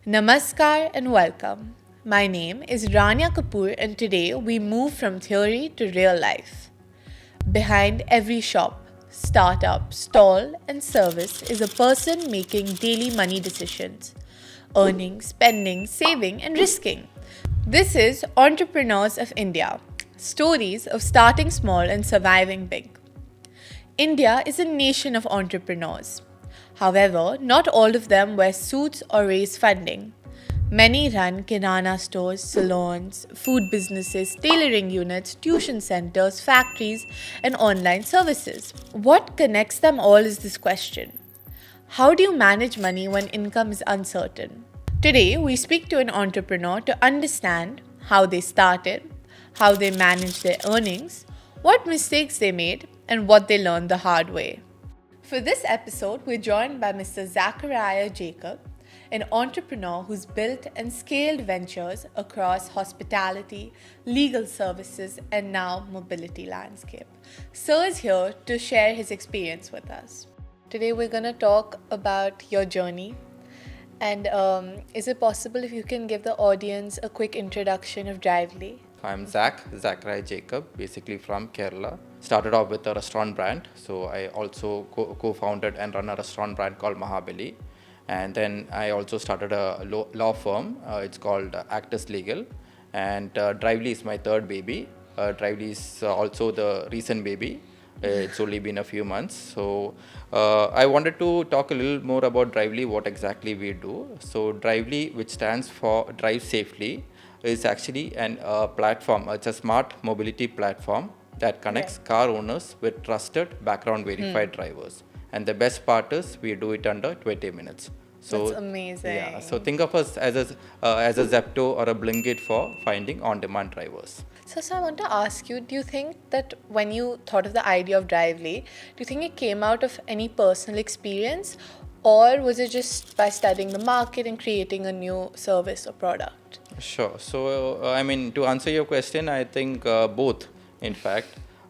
Namaskar and welcome. My name is Rania Kapoor and today we move from theory to real life. Behind every shop, startup, stall, and service is a person making daily money decisions earning, spending, saving, and risking. This is Entrepreneurs of India stories of starting small and surviving big. India is a nation of entrepreneurs. However, not all of them wear suits or raise funding. Many run kirana stores, salons, food businesses, tailoring units, tuition centers, factories, and online services. What connects them all is this question: how do you manage money when income is uncertain? Today, we speak to an entrepreneur to understand how they started, how they managed their earnings, what mistakes they made, and what they learned the hard way. For this episode, we're joined by Mr. Zachariah Jacob, an entrepreneur who's built and scaled ventures across hospitality, legal services, and now mobility landscape. Sir is here to share his experience with us. Today, we're going to talk about your journey. And is it possible if you can give the audience a quick introduction of Drively? I'm Zachariah Jacob, basically from Kerala. Started off with a restaurant brand. So I also co-founded and run a restaurant brand called Mahabelly. And then I also started a law firm. It's called Actus Legal. And Drively is my third baby. Drively is also the recent baby. It's only been a few months. So I wanted to talk a little more about Drively, what exactly we do. So Drively, which stands for Drive Safely, is actually a platform. It's a smart mobility platform that connects car owners with trusted background verified drivers. And the best part is we do it under 20 minutes. So that's amazing. Yeah, so think of us as a Zepto or a Blinkit for finding on-demand drivers. So I want to ask you, do you think that when you thought of the idea of Drively, do you think it came out of any personal experience, or was it just by studying the market and creating a new service or product? Sure. So, to answer your question, I think both, in fact.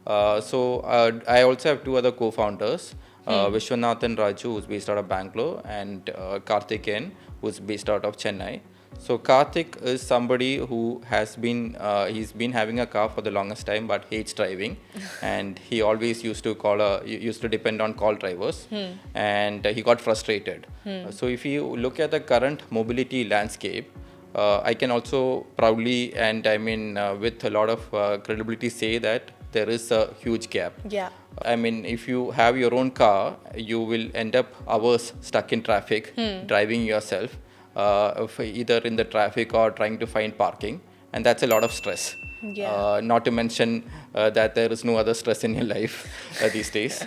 I also have two other co-founders, Vishwanath and Raju, who's based out of Bangalore, and Karthik N, who's based out of Chennai. So Karthik is somebody who has been, he's been having a car for the longest time, but hates driving. And he always used to depend on call drivers. And he got frustrated. So if you look at the current mobility landscape, I can also proudly with a lot of credibility say that there is a huge gap. Yeah. If you have your own car, you will end up hours stuck in traffic, driving yourself, either in the traffic or trying to find parking. And that's a lot of stress. Yeah. Not to mention that there is no other stress in your life these days.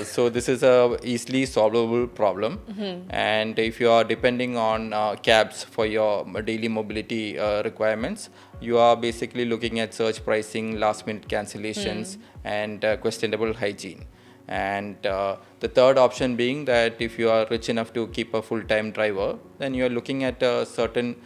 So this is a easily solvable problem. And if you are depending on cabs for your daily mobility requirements, you are basically looking at surge pricing, last minute cancellations, and questionable hygiene. And the third option being that if you are rich enough to keep a full-time driver, then you are looking at a certain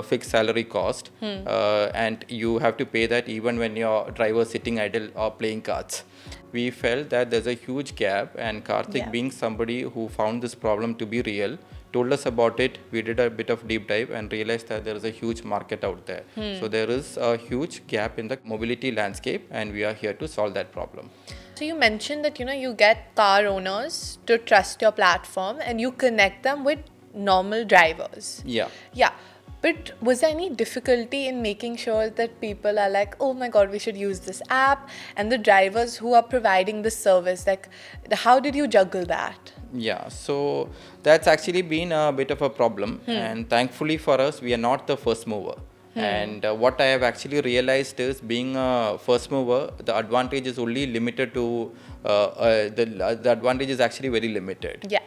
fixed salary cost, and you have to pay that even when your driver is sitting idle or playing cards. We felt that there's a huge gap, and Karthik, being somebody who found this problem to be real, told us about it. We did a bit of deep dive and realized that there is a huge market out there. So there is a huge gap in the mobility landscape, and we are here to solve that problem. So you mentioned that you get car owners to trust your platform and you connect them with normal drivers. Yeah. Yeah. But was there any difficulty in making sure that people are like, oh my God, we should use this app, and the drivers who are providing the service, like, how did you juggle that? Yeah, so that's actually been a bit of a problem, and thankfully for us, we are not the first mover. And what I have actually realized is, being a first mover, the advantage is only limited to the advantage is actually very limited. Yeah.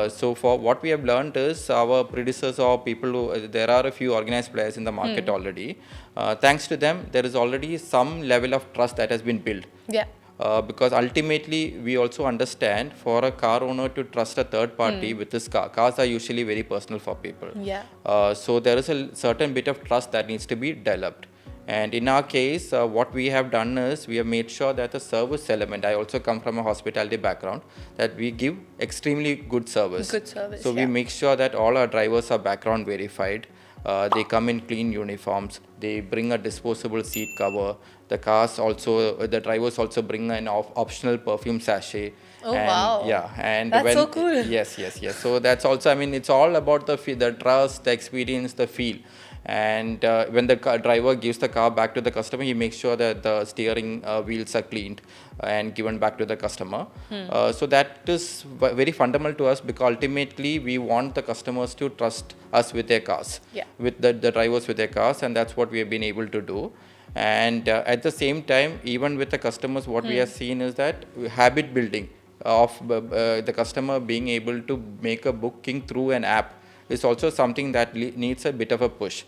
So for what we have learned is, our predecessors or people who, there are a few organized players in the market already. Thanks to them, there is already some level of trust that has been built. Yeah. Because ultimately we also understand, for a car owner to trust a third party with his car, cars are usually very personal for people. Yeah. So there is a certain bit of trust that needs to be developed. And in our case, what we have done is we have made sure that the service element, I also come from a hospitality background, that we give extremely good service. Good service, So we make sure that all our drivers are background verified. They come in clean uniforms. They bring a disposable seat cover. The cars also, the drivers also bring an optional perfume sachet. Oh, and, wow. Yeah, and That's when, so cool. Yes. So that's also, I mean, it's all about the trust, the experience, the feel. And when the driver gives the car back to the customer, he makes sure that the steering wheels are cleaned and given back to the customer. So that is very fundamental to us, because ultimately we want the customers to trust us with their cars, with the drivers with their cars, and that's what we have been able to do. And at the same time, even with the customers, what we have seen is that habit building of the customer being able to make a booking through an app is also something that needs a bit of a push.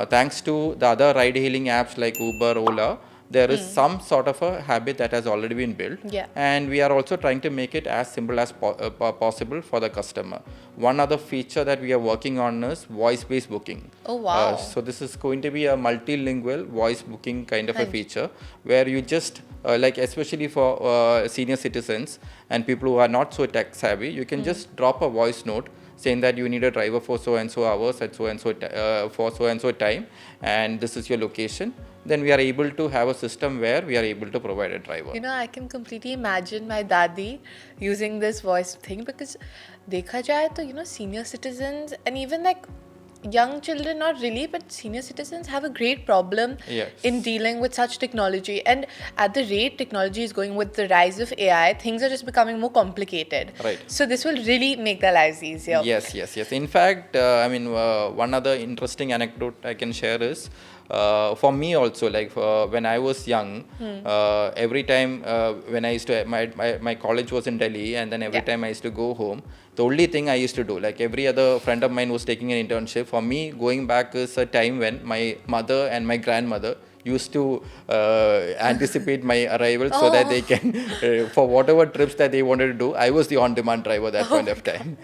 Thanks to the other ride-hailing apps like Uber, Ola, there is some sort of a habit that has already been built. And we are also trying to make it as simple as possible for the customer. One other feature that we are working on is voice-based booking. Oh, wow. So this is going to be a multilingual voice booking kind of a feature, where you just, like especially for senior citizens and people who are not so tech savvy, you can just drop a voice note saying that you need a driver for so and so hours at so and so for so and so time, and this is your location. Then we are able to have a system where we are able to provide a driver. You know, I can completely imagine my dadi using this voice thing, because dekha jaye to, you know, senior citizens and even like young children, not really, but senior citizens have a great problem in dealing with such technology. And at the rate technology is going with the rise of AI, things are just becoming more complicated. Right. So this will really make their lives easier. Yes. In fact, I mean, one other interesting anecdote I can share is, for me also, like when I was young, every time when I used to, my college was in Delhi, and then every time I used to go home, the only thing I used to do, like every other friend of mine was taking an internship, for me going back is a time when my mother and my grandmother used to anticipate my arrival so that they can, for whatever trips that they wanted to do, I was the on-demand driver at that point of time.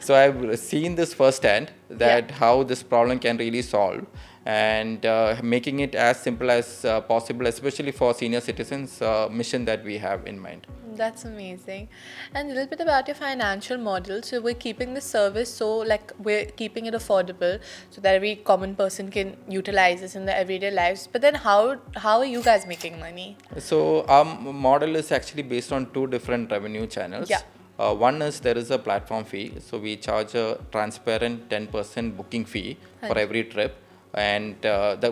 So I've seen this firsthand, that how this problem can really solve, and making it as simple as possible, especially for senior citizens, mission that we have in mind. That's amazing. And a little bit about your financial model. So we're keeping the service, so like we're keeping it affordable so that every common person can utilize this in their everyday lives. But then how are you guys making money? So our model is actually based on two different revenue channels. One is there is a platform fee. So we charge a transparent 10% booking fee for every trip, and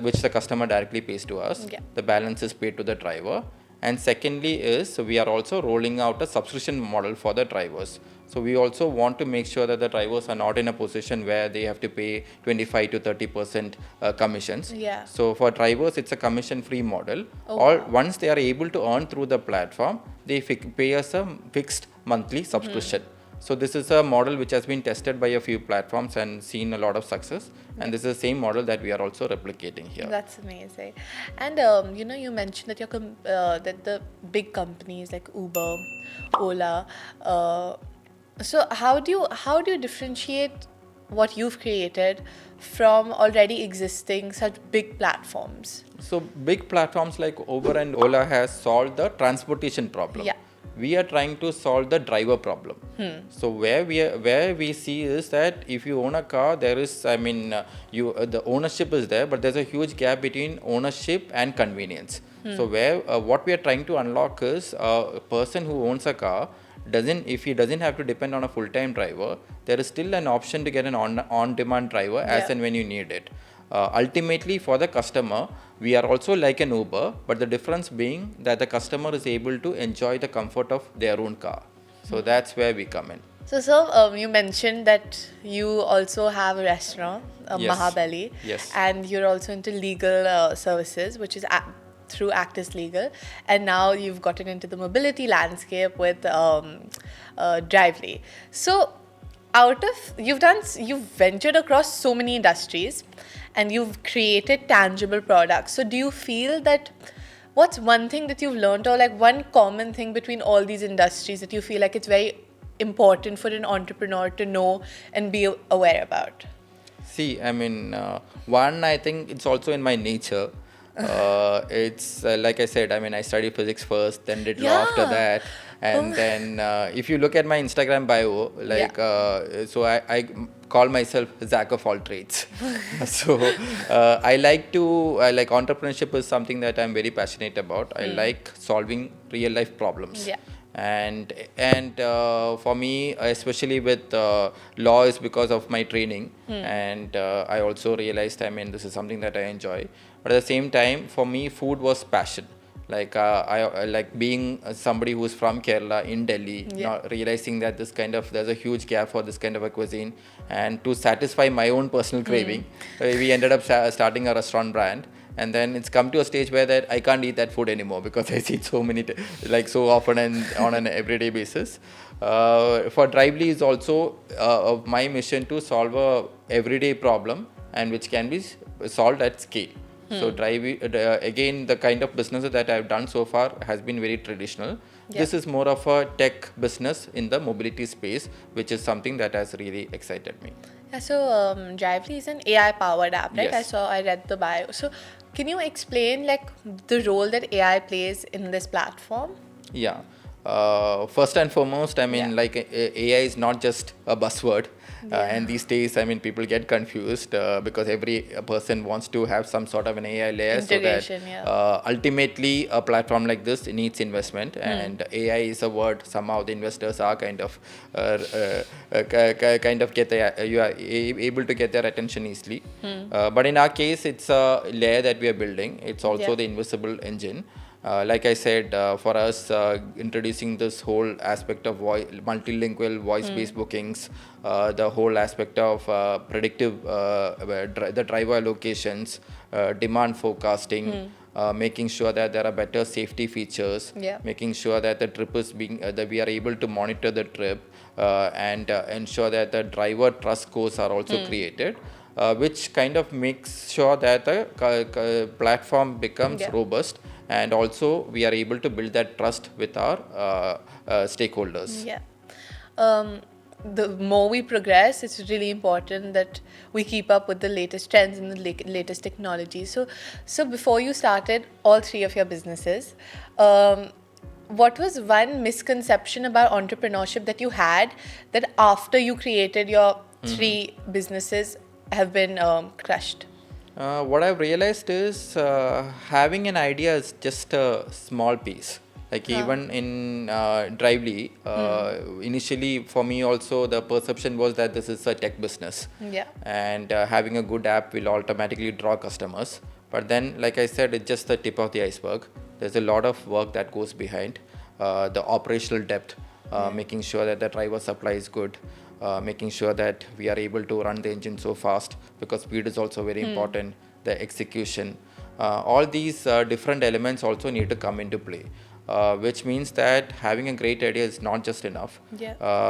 which the customer directly pays to us. The balance is paid to the driver. And secondly is, we are also rolling out a subscription model for the drivers. So we also want to make sure that the drivers are not in a position where they have to pay 25 to 30% commissions. So for drivers, it's a commission-free model. Once they are able to earn through the platform, they pay us a fixed monthly subscription. So this is a model which has been tested by a few platforms and seen a lot of success. And this is the same model that we are also replicating here. That's amazing. And you know, you mentioned that that the big companies like Uber, Ola. So how do you differentiate what you've created from already existing such big platforms? So big platforms like Uber and Ola has solved the transportation problem. We are trying to solve the driver problem. So where we see is that if you own a car, there is, I mean, the ownership is there, but there's a huge gap between ownership and convenience. So where what we are trying to unlock is a person who owns a car if he doesn't have to depend on a full-time driver, there is still an option to get an on-demand driver as and when you need it. Ultimately, for the customer, we are also like an Uber, but the difference being that the customer is able to enjoy the comfort of their own car. So that's where we come in. So you mentioned that you also have a restaurant, Mahabelly, and you're also into legal services, which is through Actus Legal, and now you've gotten into the mobility landscape with Drively. So you've ventured across so many industries, and you've created tangible products. So do you feel that, what's one thing that you've learned, or like one common thing between all these industries that you feel like it's very important for an entrepreneur to know and be aware about? See, I mean, one, I think it's also in my nature. It's like I said, I mean, I studied physics first, then did law after Yeah. that. And then if you look at my Instagram bio, like, so I call myself Zach of all trades. So I like entrepreneurship is something that I'm very passionate about. I like solving real life problems. Yeah. And for me, especially with law, is because of my training. And I also realized, I mean, this is something that I enjoy. But at the same time, for me, food was passion. Like I like being somebody who's from Kerala in Delhi, not realizing that there's a huge gap for this kind of a cuisine, and to satisfy my own personal craving, we ended up starting a restaurant brand. And then it's come to a stage where that I can't eat that food anymore because I see it so many like so often and on an everyday basis. For Drively is also my mission to solve a everyday problem and which can be solved at scale. So again, the kind of businesses that I've done so far has been very traditional. This is more of a tech business in the mobility space, which is something that has really excited me. Yeah, so Drively is an AI-powered app, right? Yes. I read the bio. So can you explain like the role that AI plays in this platform? Yeah. First and foremost, I mean, like AI is not just a buzzword. And these days, I mean, people get confused because every person wants to have some sort of an AI layer. Integration, So that ultimately a platform like this needs investment. And AI is a word. Somehow the investors are kind of you are able to get their attention easily. But in our case, it's a layer that we are building. It's also the invisible engine. Like I said, for us, introducing this whole aspect of multilingual voice-based bookings, the whole aspect of predictive, the driver allocations, demand forecasting, making sure that there are better safety features, making sure that the trip is that we are able to monitor the trip, and ensure that the driver trust scores are also created. Which kind of makes sure that the platform becomes robust, and also we are able to build that trust with our stakeholders. Yeah. The more we progress, it's really important that we keep up with the latest trends and the latest technology. So before you started all three of your businesses, what was one misconception about entrepreneurship that you had that after you created your three businesses have been crushed? What I've realized is having an idea is just a small piece. Like even in Drively, initially for me also the perception was that this is a tech business. And having a good app will automatically draw customers. But then, like I said, it's just the tip of the iceberg. There's a lot of work that goes behind the operational depth, making sure that the driver supply is good. Making sure that we are able to run the engine so fast, because speed is also very important, the execution. All these different elements also need to come into play, which means that having a great idea is not just enough.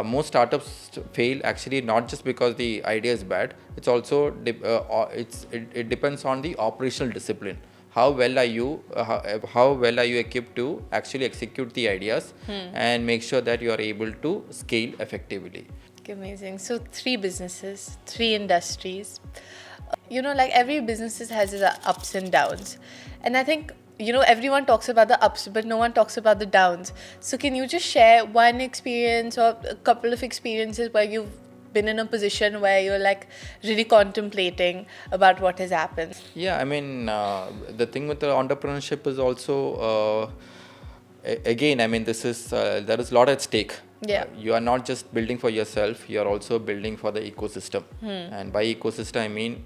Most startups fail actually not just because the idea is bad, it's also it depends on the operational discipline. How well are you equipped to actually execute the ideas and make sure that you are able to scale effectively. Amazing. So 3 businesses, 3 industries. Like every business has its ups and downs. And I think, everyone talks about the ups, but no one talks about the downs. So can you just share one experience or a couple of experiences where you've been in a position where you're like really contemplating about what has happened? Yeah, I mean, the thing with the entrepreneurship is also, again, I mean, there is a lot at stake. You are not just building for yourself, you are also building for the ecosystem. And by ecosystem, I mean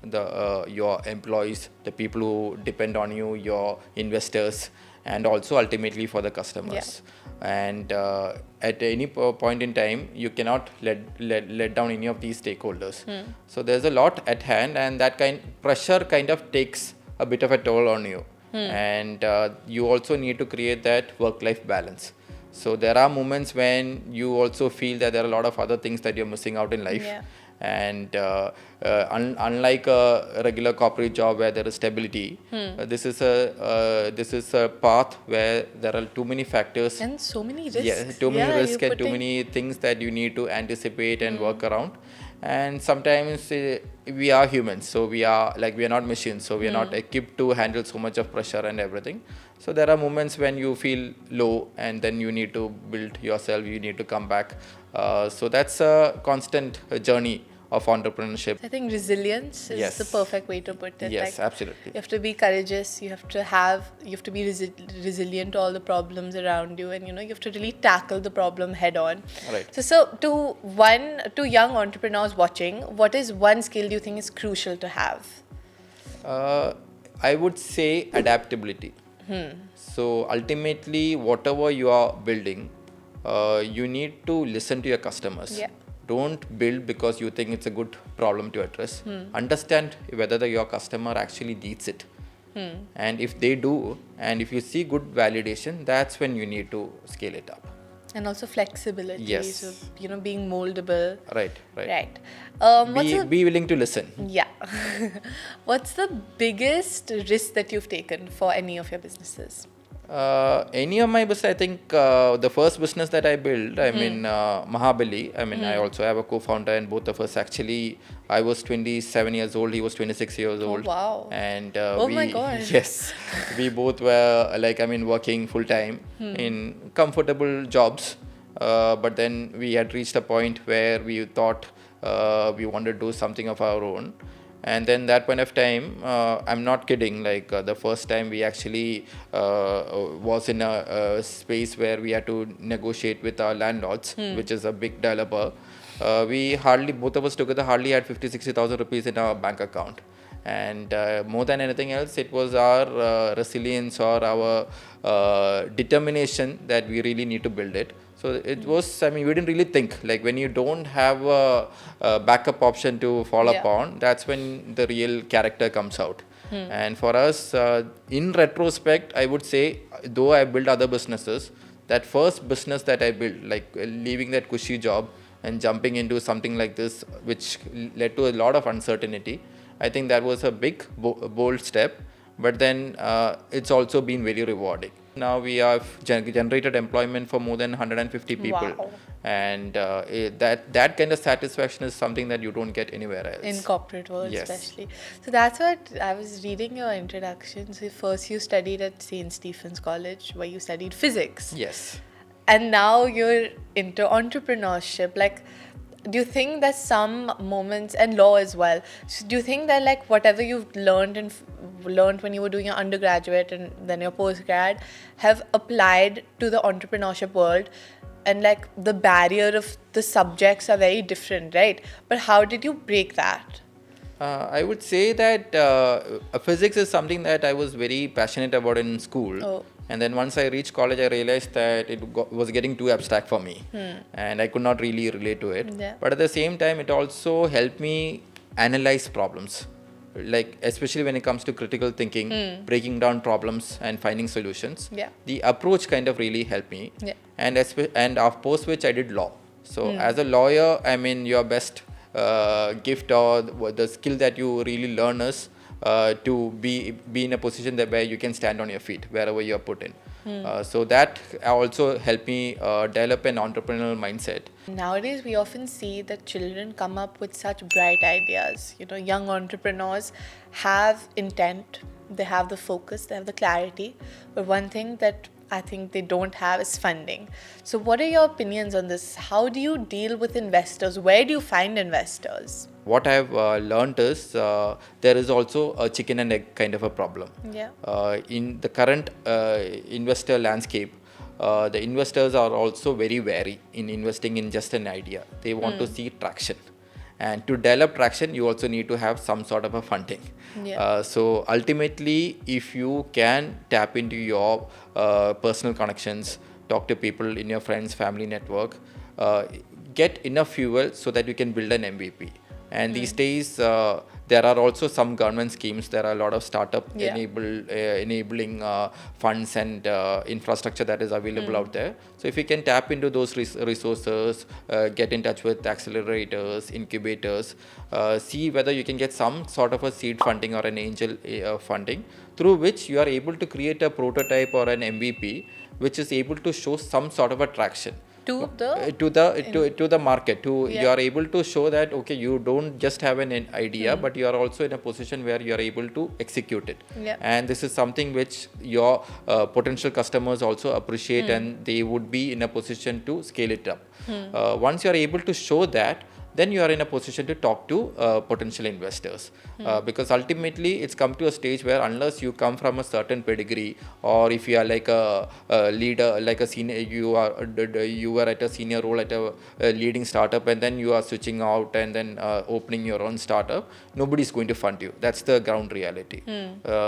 your employees, the people who depend on you, your investors, and also ultimately for the customers. And at any point in time, you cannot let down any of these stakeholders. So there's a lot at hand, and that pressure kind of takes a bit of a toll on you. And you also need to create that work-life balance. So there are moments when you also feel that there are a lot of other things that you're missing out in life. And unlike a regular corporate job where there is stability, this is a path where there are too many factors and so many risks. Too many risks and too many things that you need to anticipate and work around. and sometimes we are humans, so we are not machines, so we are not equipped to handle so much of pressure and everything. So there are moments when you feel low, and then you need to build yourself, you need to come back. So that's a constant journey of entrepreneurship. I think resilience is Yes. the perfect way to put it. Yes, absolutely. You have to be courageous. You have to be resilient to all the problems around you, and you have to really tackle the problem head on. Right. So to young entrepreneurs watching, what is one skill you think is crucial to have? I would say adaptability. So ultimately, whatever you are building, you need to listen to your customers. Yeah. Don't build because you think it's a good problem to address. Understand whether your customer actually needs it. And if they do, and if you see good validation, that's when you need to scale it up. And also flexibility. Yes. So, being moldable. Right. Right. Be willing to listen. Yeah. What's the biggest risk that you've taken for any of your businesses? Any of my business, I think the first business that I built, Mahabelly. I also have a co-founder, and both of us actually, I was 27 years old, he was 26 years old. Wow. And my God. Yes, we both were working full time in comfortable jobs. But then we had reached a point where we thought we wanted to do something of our own. And then that point of time, I'm not kidding, the first time we actually was in a space where we had to negotiate with our landlords, which is a big developer. Both of us together hardly had 50,000-60,000 rupees in our bank account. And more than anything else, it was our resilience or our determination that we really need to build it. So it was, we didn't really think, when you don't have a backup option to fall upon, that's when the real character comes out. And for us, in retrospect, I would say, though I built other businesses, that first business that I built, leaving that cushy job and jumping into something like this, which led to a lot of uncertainty, I think that was a big, bold step. But then it's also been very rewarding. Now we have generated employment for more than 150 people. Wow. And that kind of satisfaction is something that you don't get anywhere else. In corporate world, Yes. especially. So that's what I was reading your introduction. So first you studied at St. Stephen's College, where you studied physics. Yes. And now you're into entrepreneurship. Do you think that some moments, and law as well, so do you think that whatever you've learned when you were doing your undergraduate and then your postgrad have applied to the entrepreneurship world, and the barrier of the subjects are very different, right? But how did you break that? I would say that physics is something that I was very passionate about in school. Oh. And then once I reached college, I realized that it was getting too abstract for me. And I could not really relate to it. Yeah. But at the same time, it also helped me analyze problems. Especially when it comes to critical thinking, breaking down problems and finding solutions. Yeah. The approach kind of really helped me. Yeah. And post which I did law. So as a lawyer, your best gift or the skill that you really learn is to be in a position where you can stand on your feet wherever you're put in. So that also helped me develop an entrepreneurial mindset. Nowadays, we often see that children come up with such bright ideas. Young entrepreneurs have intent, they have the focus, they have the clarity. But one thing that I think they don't have is funding. So what are your opinions on this? How do you deal with investors? Where do you find investors? What I've learned is there is also a chicken and egg kind of a problem. Yeah. In the current investor landscape, the investors are also very wary in investing in just an idea. They want to see traction. And to develop traction, you also need to have some sort of a funding. Yeah. So ultimately, if you can tap into your personal connections, talk to people in your friends, family network, get enough fuel so that you can build an MVP. And these days, there are also some government schemes. There are a lot of startup enabling funds and infrastructure that is available out there. So if you can tap into those resources, get in touch with accelerators, incubators, see whether you can get some sort of a seed funding or an angel funding, through which you are able to create a prototype or an MVP, which is able to show some sort of attraction. To the to the market. Yeah. You are able to show that okay, you don't just have an idea, but you are also in a position where you are able to execute it. Yeah. And this is something which your potential customers also appreciate, and they would be in a position to scale it up. Once you are able to show that, then you are in a position to talk to potential investors, because ultimately it's come to a stage where unless you come from a certain pedigree, or if you are like a leader, like a senior, you were at a senior role at a leading startup, and then you are switching out and then opening your own startup, nobody is going to fund you. That's the ground reality.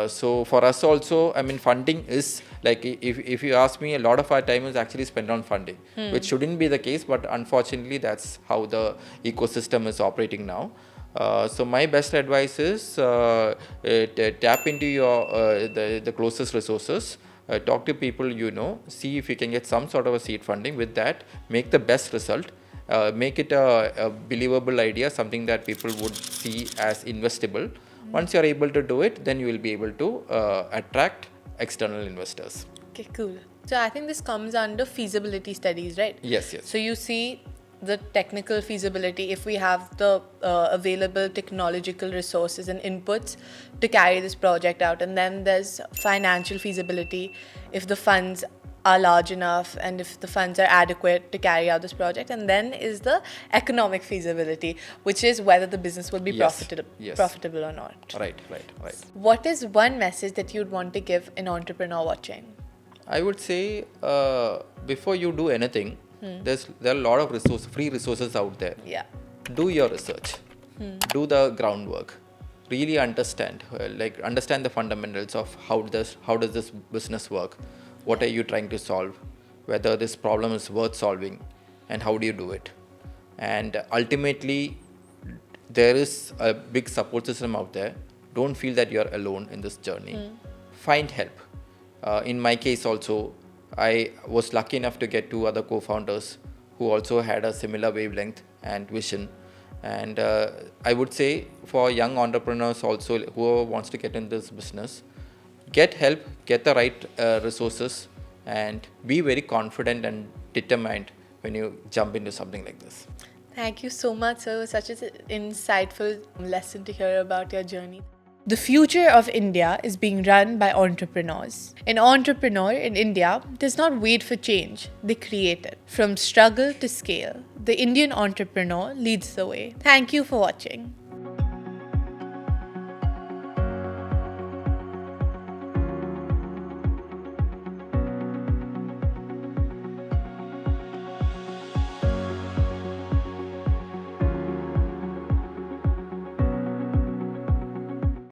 So for us also, I mean, funding is like, if you ask me, a lot of our time is actually spent on funding, which shouldn't be the case, but unfortunately that's how the ecosystem is operating now. So my best advice is tap into your the closest resources, talk to people you know, see if you can get some sort of a seed funding. With that, make the best result, make it a believable idea, something that people would see as investable. Once you are able to do it, then you will be able to attract external investors. Okay, cool. So I think this comes under feasibility studies, right? Yes. So you see the technical feasibility, if we have the available technological resources and inputs to carry this project out, and then there's financial feasibility, if the funds are large enough and if the funds are adequate to carry out this project, and then is the economic feasibility, which is whether the business will be profitable or not. Right. What is one message that you'd want to give an entrepreneur watching? I would say before you do anything, there are a lot of free resources out there. Yeah. Do your research, do the groundwork, really understand the fundamentals of how does this business work, what are you trying to solve, whether this problem is worth solving, and how do you do it. And ultimately, there is a big support system out there. Don't feel that you're alone in this journey. Find help. In my case also, I was lucky enough to get 2 other co-founders who also had a similar wavelength and vision. And I would say for young entrepreneurs also who wants to get in this business, get help, get the right resources, and be very confident and determined when you jump into something like this. Thank you so much, sir. It was such an insightful lesson to hear about your journey. The future of India is being run by entrepreneurs. An entrepreneur in India does not wait for change, they create it. From struggle to scale, the Indian entrepreneur leads the way. Thank you for watching.